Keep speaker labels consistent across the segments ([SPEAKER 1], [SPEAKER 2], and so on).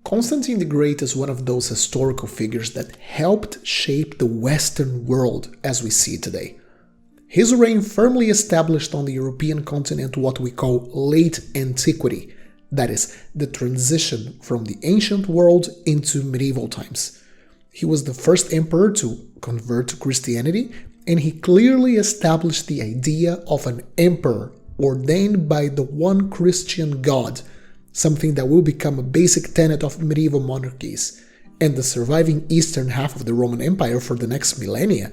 [SPEAKER 1] Constantine the Great is one of those historical figures that helped shape the Western world as we see it today. His reign firmly established on the European continent what we call late antiquity, that is, the transition from the ancient world into medieval times. He was the first emperor to convert to Christianity, and he clearly established the idea of an emperor ordained by the one Christian God, something that will become a basic tenet of medieval monarchies and the surviving eastern half of the Roman Empire for the next millennia.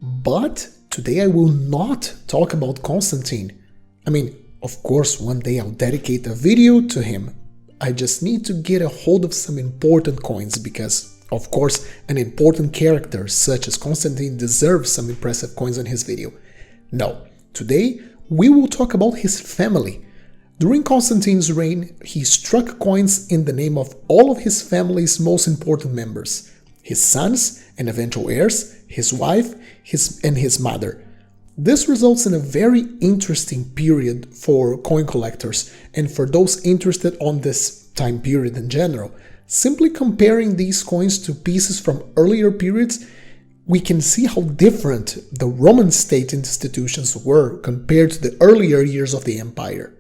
[SPEAKER 1] But today I will not talk about Constantine. Of course, one day I'll dedicate a video to him. I just need to get a hold of some important coins because, of course, an important character such as Constantine deserves some impressive coins in his video. No, today we will talk about his family. During Constantine's reign, he struck coins in the name of all of his family's most important members, his sons and eventual heirs, his wife, and his mother. This results in a very interesting period for coin collectors and for those interested on this time period in general. Simply comparing these coins to pieces from earlier periods, we can see how different the Roman state institutions were compared to the earlier years of the empire.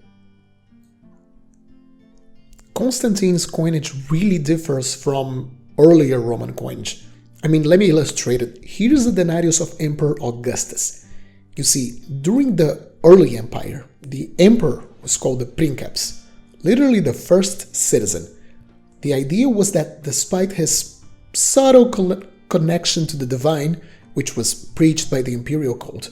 [SPEAKER 1] Constantine's coinage really differs from earlier Roman coinage. Let me illustrate it. Here's the denarius of Emperor Augustus. You see, during the early empire, the emperor was called the princeps, literally the first citizen. The idea was that despite his subtle connection to the divine, which was preached by the imperial cult,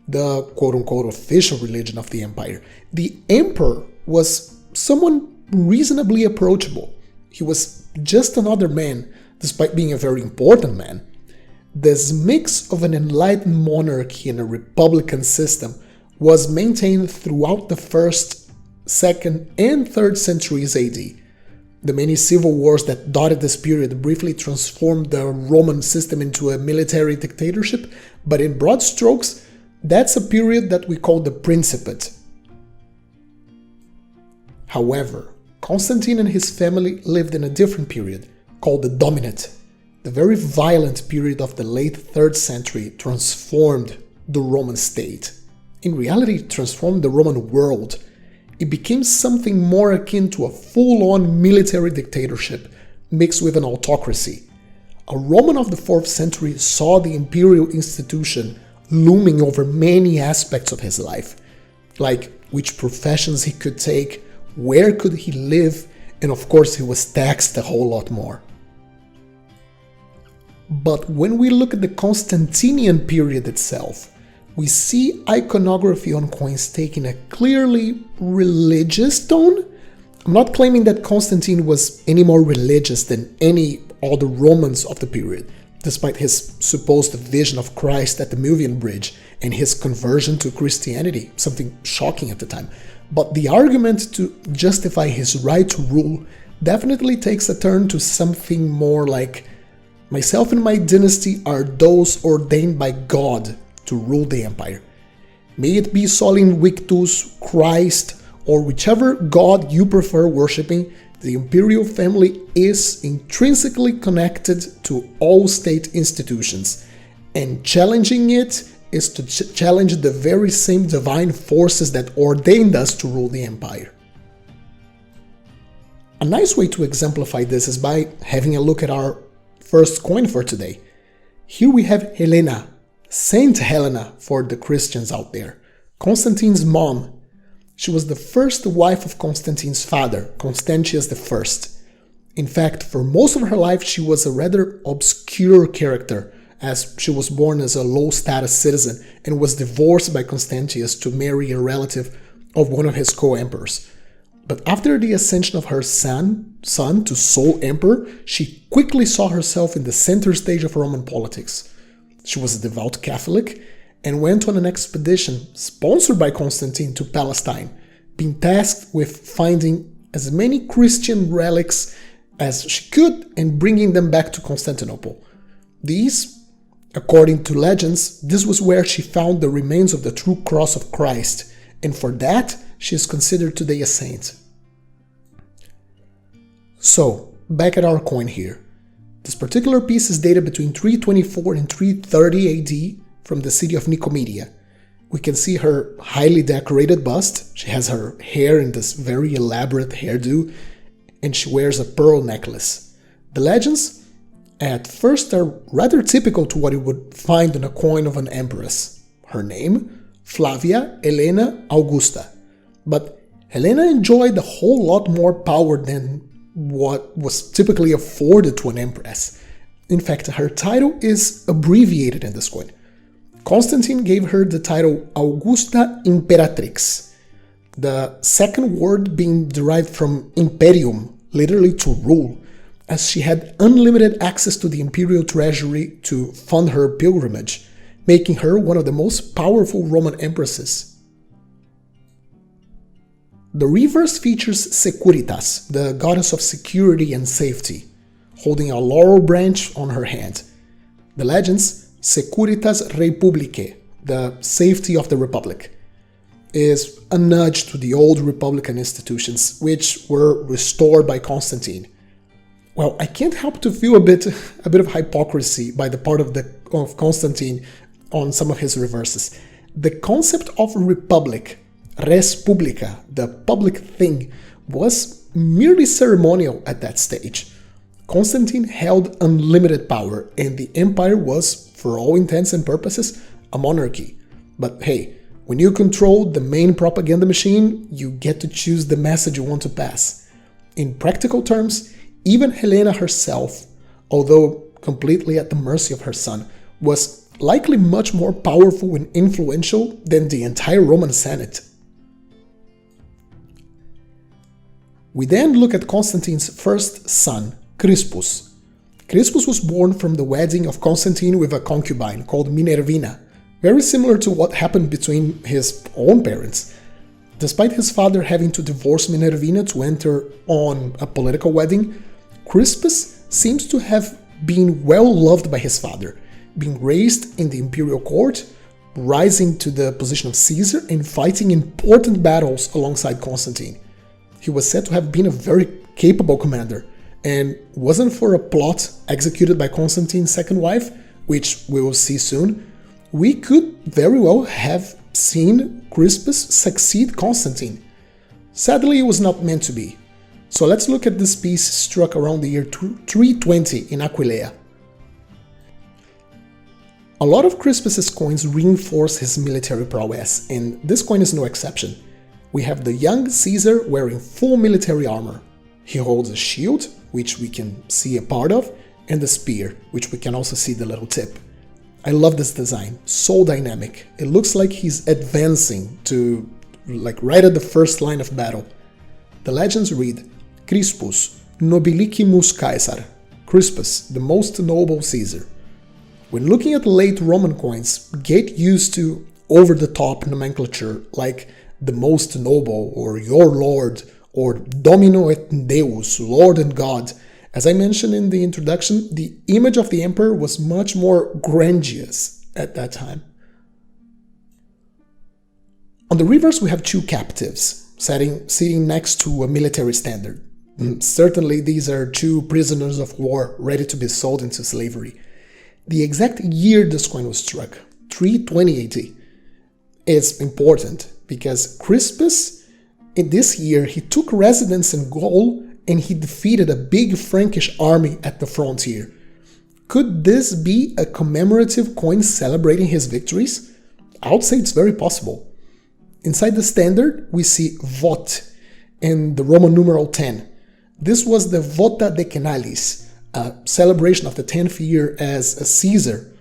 [SPEAKER 1] the quote-unquote official religion of the empire, the emperor was someone reasonably approachable. He was just another man, despite being a very important man. This mix of an enlightened monarchy and a republican system was maintained throughout the 1st, 2nd, and 3rd centuries AD. The many civil wars that dotted this period briefly transformed the Roman system into a military dictatorship, but in broad strokes, that's a period that we call the Principate. However, Constantine and his family lived in a different period, called the Dominate. The very violent period of the late 3rd century transformed the Roman state. In reality, it transformed the Roman world. It became something more akin to a full-on military dictatorship mixed with an autocracy. A Roman of the 4th century saw the imperial institution looming over many aspects of his life, like which professions he could take, where could he live, and of course he was taxed a whole lot more. But when we look at the Constantinian period itself, we see iconography on coins taking a clearly religious tone. I'm not claiming that Constantine was any more religious than any other Romans of the period, despite his supposed vision of Christ at the Milvian Bridge and his conversion to Christianity, something shocking at the time. But the argument to justify his right to rule definitely takes a turn to something more like, myself and my dynasty are those ordained by God to rule the empire. May it be Sol Invictus, Christ, or whichever God you prefer worshipping, the imperial family is intrinsically connected to all state institutions, and challenging it is to challenge the very same divine forces that ordained us to rule the empire. A nice way to exemplify this is by having a look at our first coin for today. Here we have Helena, Saint Helena for the Christians out there, Constantine's mom. She was the first wife of Constantine's father, Constantius I. In fact, for most of her life she was a rather obscure character, as she was born as a low-status citizen and was divorced by Constantius to marry a relative of one of his co-emperors. But after the ascension of her son to sole emperor, she quickly saw herself in the center stage of Roman politics. She was a devout Catholic and went on an expedition sponsored by Constantine to Palestine, being tasked with finding as many Christian relics as she could and bringing them back to Constantinople. According to legends, this was where she found the remains of the true cross of Christ, and for that she is considered today a saint. So, back at our coin here. This particular piece is dated between 324 and 330 AD from the city of Nicomedia. We can see her highly decorated bust. She has her hair in this very elaborate hairdo, and she wears a pearl necklace. The legends, at first, are rather typical to what you would find on a coin of an empress. Her name, Flavia Helena Augusta. But Helena enjoyed a whole lot more power than what was typically afforded to an empress. In fact, her title is abbreviated in this coin. Constantine gave her the title Augusta Imperatrix, the second word being derived from imperium, literally to rule, as she had unlimited access to the imperial treasury to fund her pilgrimage, making her one of the most powerful Roman empresses. The reverse features Securitas, the goddess of security and safety, holding a laurel branch on her hand. The legends, Securitas Republicae, the safety of the Republic, is a nudge to the old republican institutions, which were restored by Constantine. Well, I can't help to feel a bit of hypocrisy by the part of Constantine on some of his reverses. The concept of republic, res publica, the public thing, was merely ceremonial at that stage. Constantine held unlimited power, and the empire was, for all intents and purposes, a monarchy. But hey, when you control the main propaganda machine, you get to choose the message you want to pass. In practical terms, even Helena herself, although completely at the mercy of her son, was likely much more powerful and influential than the entire Roman Senate. We then look at Constantine's first son, Crispus. Crispus was born from the wedding of Constantine with a concubine called Minervina, very similar to what happened between his own parents. Despite his father having to divorce Minervina to enter on a political wedding, Crispus seems to have been well loved by his father, being raised in the imperial court, rising to the position of Caesar, and fighting important battles alongside Constantine. He was said to have been a very capable commander, and wasn't for a plot executed by Constantine's second wife, which we will see soon, we could very well have seen Crispus succeed Constantine. Sadly, it was not meant to be. So let's look at this piece struck around the year 320 in Aquileia. A lot of Crispus's coins reinforce his military prowess, and this coin is no exception. We have the young Caesar wearing full military armor. He holds a shield, which we can see a part of, and a spear, which we can also see the little tip. I love this design, so dynamic. It looks like he's advancing to, right at the first line of battle. The legends read, Crispus, nobilicimus Caesar, Crispus, the most noble Caesar. When looking at late Roman coins, get used to over-the-top nomenclature like the most noble, or your lord, or Domino et Deus, Lord and God. As I mentioned in the introduction, the image of the emperor was much more grandiose at that time. On the reverse, we have two captives sitting next to a military standard. Certainly, these are two prisoners of war ready to be sold into slavery. The exact year this coin was struck, 320 AD, is important because Crispus, in this year, he took residence in Gaul and he defeated a big Frankish army at the frontier. Could this be a commemorative coin celebrating his victories? I would say it's very possible. Inside the standard, we see Vot in the Roman numeral 10. This was the Vota Decennalis, a celebration of the 10th year as a Caesar.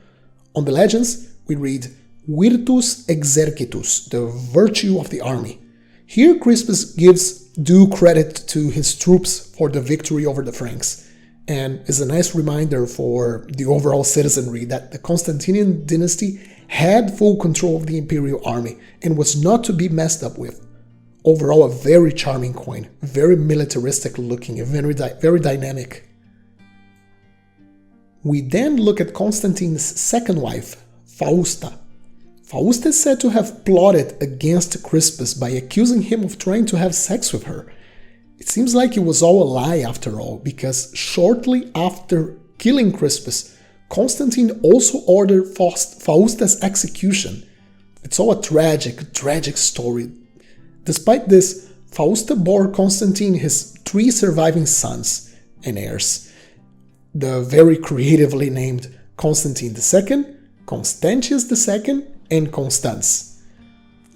[SPEAKER 1] On the legends, we read Virtus Exercitus, the virtue of the army. Here Crispus gives due credit to his troops for the victory over the Franks, and is a nice reminder for the overall citizenry that the Constantinian dynasty had full control of the imperial army and was not to be messed up with. Overall, a very charming coin, very militaristic looking, and very dynamic. We then look at Constantine's second wife, Fausta. Fausta is said to have plotted against Crispus by accusing him of trying to have sex with her. It seems like it was all a lie after all, because shortly after killing Crispus, Constantine also ordered Fausta's execution. It's all a tragic story. Despite this, Fausta bore Constantine his 3 surviving sons and heirs, the very creatively named Constantine II, Constantius II, and Constans.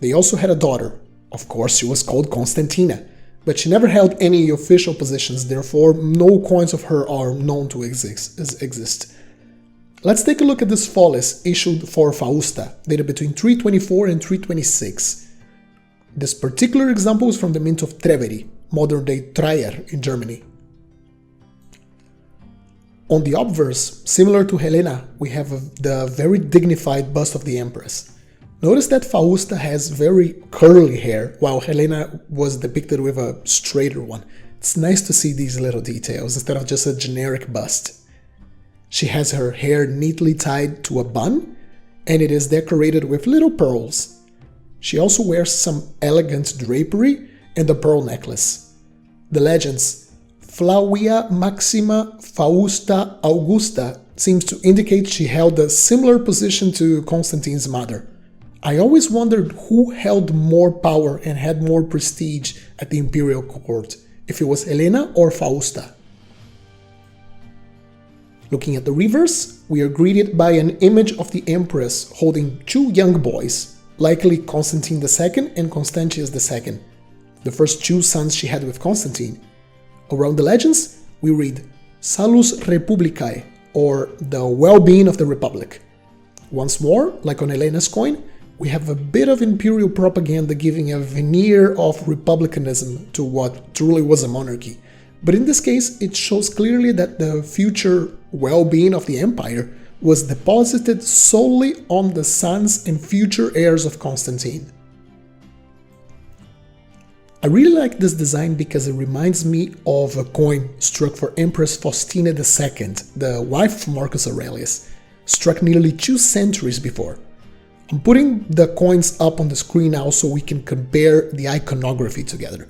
[SPEAKER 1] They also had a daughter. Of course, she was called Constantina, but she never held any official positions, therefore no coins of her are known to exist. Let's take a look at this follis issued for Fausta, dated between 324 and 326. This particular example is from the mint of Treveri, modern-day Trier in Germany. On the obverse, similar to Helena, we have the very dignified bust of the empress. Notice that Fausta has very curly hair, while Helena was depicted with a straighter one. It's nice to see these little details instead of just a generic bust. She has her hair neatly tied to a bun, and it is decorated with little pearls. She also wears some elegant drapery and a pearl necklace. The legends Flavia Maxima Fausta Augusta seems to indicate she held a similar position to Constantine's mother. I always wondered who held more power and had more prestige at the imperial court, if it was Helena or Fausta. Looking at the reverse, we are greeted by an image of the empress holding 2 young boys, likely Constantine II and Constantius II, the first 2 sons she had with Constantine. Around the legends, we read Salus Republicae, or the well-being of the Republic. Once more, like on Helena's coin, we have a bit of imperial propaganda giving a veneer of republicanism to what truly was a monarchy. But in this case, it shows clearly that the future well-being of the empire was deposited solely on the sons and future heirs of Constantine. I really like this design because it reminds me of a coin struck for Empress Faustina II, the wife of Marcus Aurelius, struck nearly 2 centuries before. I'm putting the coins up on the screen now so we can compare the iconography together.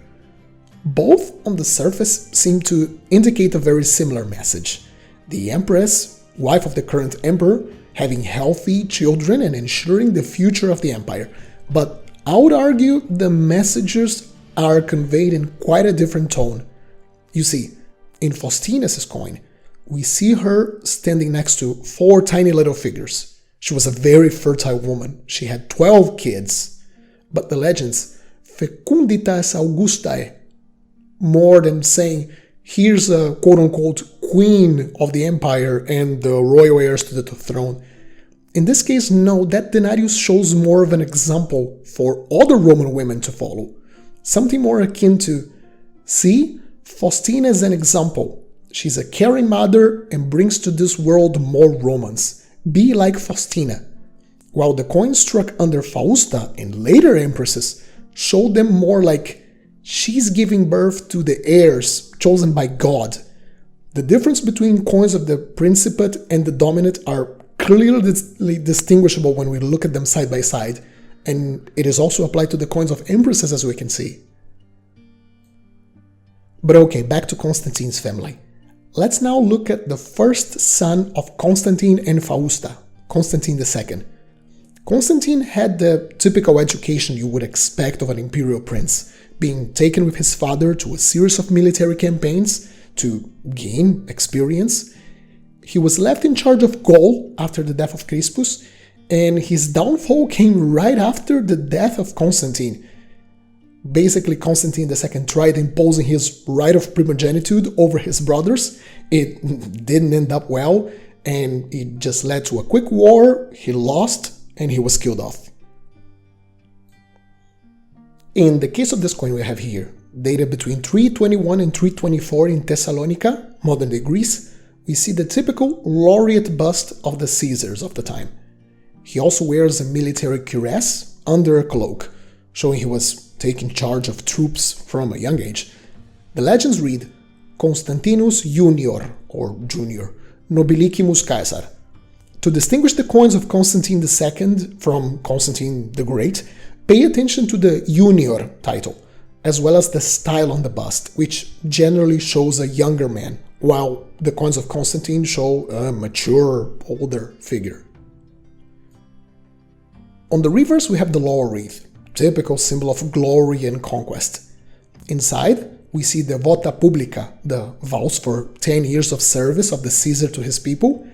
[SPEAKER 1] Both on the surface seem to indicate a very similar message. The Empress, wife of the current emperor, having healthy children and ensuring the future of the empire. But I would argue the messages are conveyed in quite a different tone. You see, in Faustina's coin, we see her standing next to 4 tiny little figures. She was a very fertile woman. She had 12 kids. But the legends, fecunditas Augustae, more than saying, here's a quote-unquote queen of the empire and the royal heirs to the throne. In this case, no, that denarius shows more of an example for other Roman women to follow. Something more akin to, see, Faustina is an example. She's a caring mother and brings to this world more Romans. Be like Faustina. While the coin struck under Fausta and later empresses showed them more like she's giving birth to the heirs chosen by God. The difference between coins of the Principate and the Dominate are clearly distinguishable when we look at them side by side, and it is also applied to the coins of empresses, as we can see. But okay, back to Constantine's family. Let's now look at the first son of Constantine and Fausta, Constantine II. Constantine had the typical education you would expect of an imperial prince, being taken with his father to a series of military campaigns to gain experience. He was left in charge of Gaul after the death of Crispus, and his downfall came right after the death of Constantine. Basically, Constantine II tried imposing his right of primogeniture over his brothers. It didn't end up well, and it just led to a quick war. He lost, and he was killed off. In the case of this coin we have here, dated between 321 and 324 in Thessalonica, modern-day Greece, we see the typical laureate bust of the Caesars of the time. He also wears a military cuirass under a cloak, showing he was taking charge of troops from a young age. The legends read, Constantinus Junior, or Junior, nobilicimus Caesar. To distinguish the coins of Constantine II from Constantine the Great, pay attention to the junior title, as well as the style on the bust, which generally shows a younger man, while the coins of Constantine show a mature, older figure. On the reverse we have the laurel wreath, typical symbol of glory and conquest. Inside, we see the vota publica, the vows for 10 years of service of the Caesar to his people,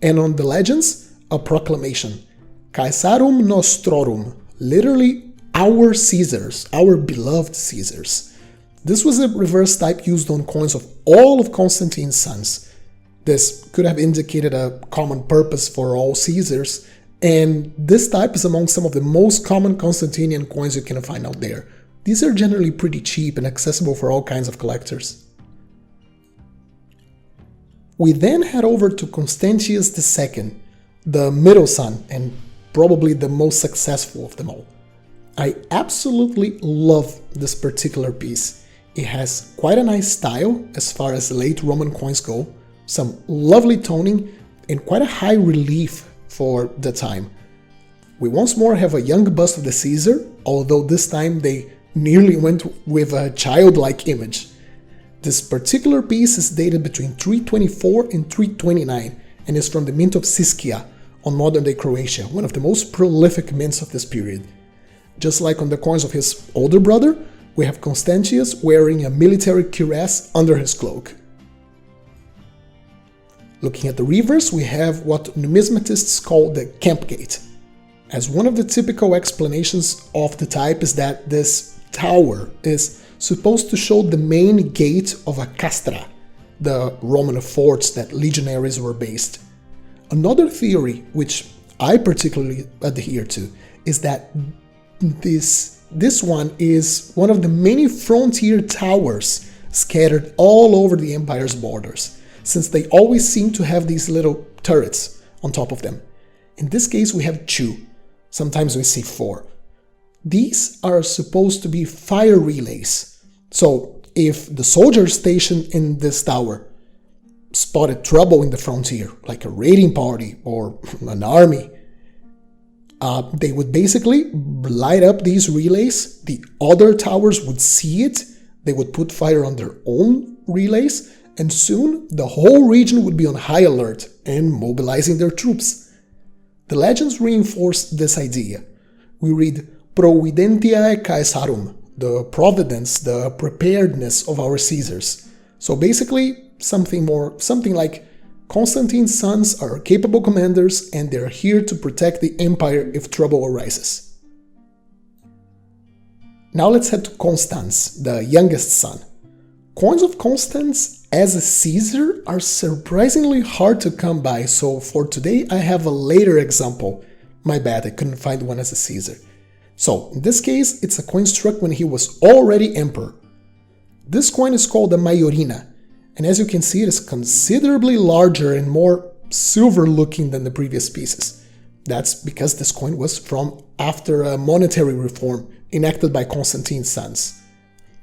[SPEAKER 1] and on the legends, a proclamation, Caesarum Nostrorum, literally our Caesars, our beloved Caesars. This was a reverse type used on coins of all of Constantine's sons. This could have indicated a common purpose for all Caesars, and this type is among some of the most common Constantinian coins you can find out there. These are generally pretty cheap and accessible for all kinds of collectors. We then head over to Constantius II, the middle son and probably the most successful of them all. I absolutely love this particular piece. It has quite a nice style as far as late Roman coins go, some lovely toning, and quite a high relief for the time. We once more have a young bust of the Caesar, although this time they nearly went with a childlike image. This particular piece is dated between 324 and 329 and is from the mint of Siscia on modern-day Croatia, one of the most prolific mints of this period. Just like on the coins of his older brother, we have Constantius wearing a military cuirass under his cloak. Looking at the reverse, we have what numismatists call the camp gate. As one of the typical explanations of the type is that this tower is supposed to show the main gate of a castra, the Roman forts that legionaries were based. Another theory, which I particularly adhere to, is that this one is one of the many frontier towers scattered all over the empire's borders, since they always seem to have these little turrets on top of them. In this case we have 2, sometimes we see 4. These are supposed to be fire relays, so if the soldiers stationed in this tower spotted trouble in the frontier, like a raiding party or an army, they would basically light up these relays, the other towers would see it, they would put fire on their own relays, and soon the whole region would be on high alert and mobilizing their troops. The legends reinforce this idea. We read Providentiae Caesarum, the providence, the preparedness of our Caesars. So basically something like Constantine's sons are capable commanders and they're here to protect the empire if trouble arises. Now let's head to Constans, the youngest son. Coins of Constans as a Caesar are surprisingly hard to come by, so for today I have a later example. My bad, I couldn't find one as a Caesar. So, in this case, it's a coin struck when he was already emperor. This coin is called a Majorina, and as you can see it is considerably larger and more silver looking than the previous pieces. That's because this coin was from after a monetary reform enacted by Constantine's sons.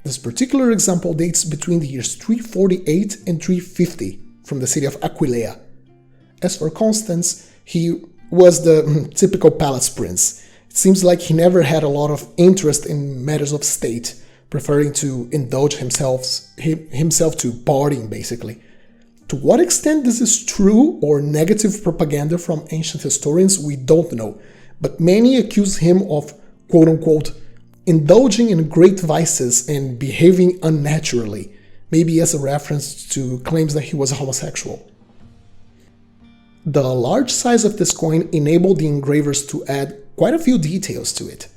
[SPEAKER 1] This particular example dates between the years 348 and 350 from the city of Aquileia. As for Constans, he was the typical palace prince. It seems like he never had a lot of interest in matters of state, preferring to indulge himself to partying basically. To what extent this is true or negative propaganda from ancient historians, we don't know, but many accuse him of quote-unquote indulging in great vices and behaving unnaturally, maybe as a reference to claims that he was homosexual. The large size of this coin enabled the engravers to add quite a few details to it.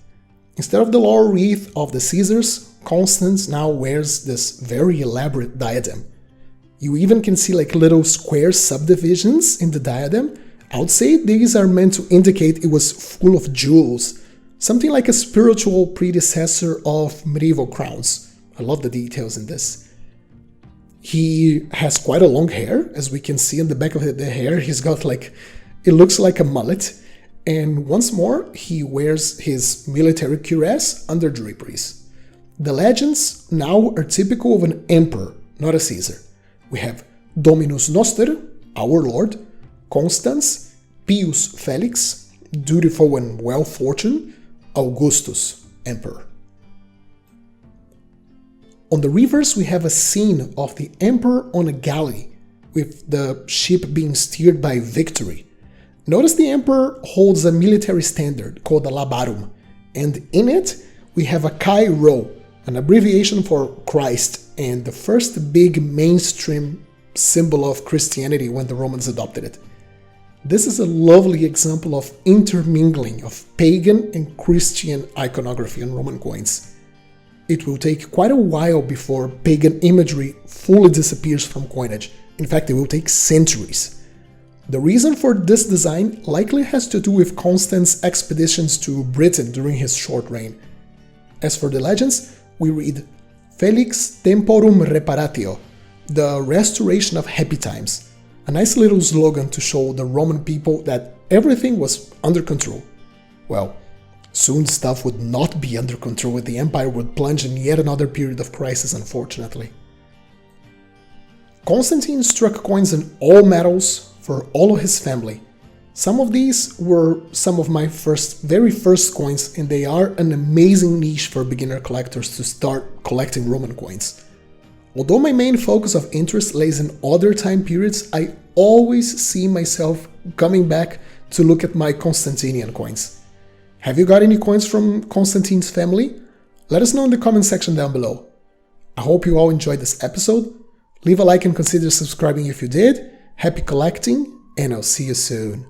[SPEAKER 1] Instead of the laurel wreath of the Caesars, Constans now wears this very elaborate diadem. You even can see like little square subdivisions in the diadem. I would say these are meant to indicate it was full of jewels, something like a spiritual predecessor of medieval crowns. I love the details in this. He has quite a long hair, as we can see in the back of the hair. He's got like, it looks like a mullet. And once more, he wears his military cuirass under draperies. The legends now are typical of an emperor, not a Caesar. We have Dominus Noster, our Lord, Constans, Pius Felix, dutiful and well-fortuned, Augustus, emperor. On the reverse, we have a scene of the emperor on a galley, with the ship being steered by Victory. Notice the emperor holds a military standard called the labarum, and in it we have a Chi Rho, an abbreviation for Christ and the first big mainstream symbol of Christianity when the Romans adopted it. This is a lovely example of intermingling of pagan and Christian iconography on Roman coins. It will take quite a while before pagan imagery fully disappears from coinage. In fact, it will take centuries. The reason for this design likely has to do with Constantine's expeditions to Britain during his short reign. As for the legends, we read Felix Temporum Reparatio, the restoration of happy times, a nice little slogan to show the Roman people that everything was under control. Well, soon stuff would not be under control and the empire would plunge in yet another period of crisis, unfortunately. Constantine struck coins in all metals for all of his family. Some of these were some of my very first coins, and they are an amazing niche for beginner collectors to start collecting Roman coins. Although my main focus of interest lays in other time periods, I always see myself coming back to look at my Constantinian coins. Have you got any coins from Constantine's family? Let us know in the comment section down below. I hope you all enjoyed this episode. Leave a like and consider subscribing if you did. Happy collecting, and I'll see you soon.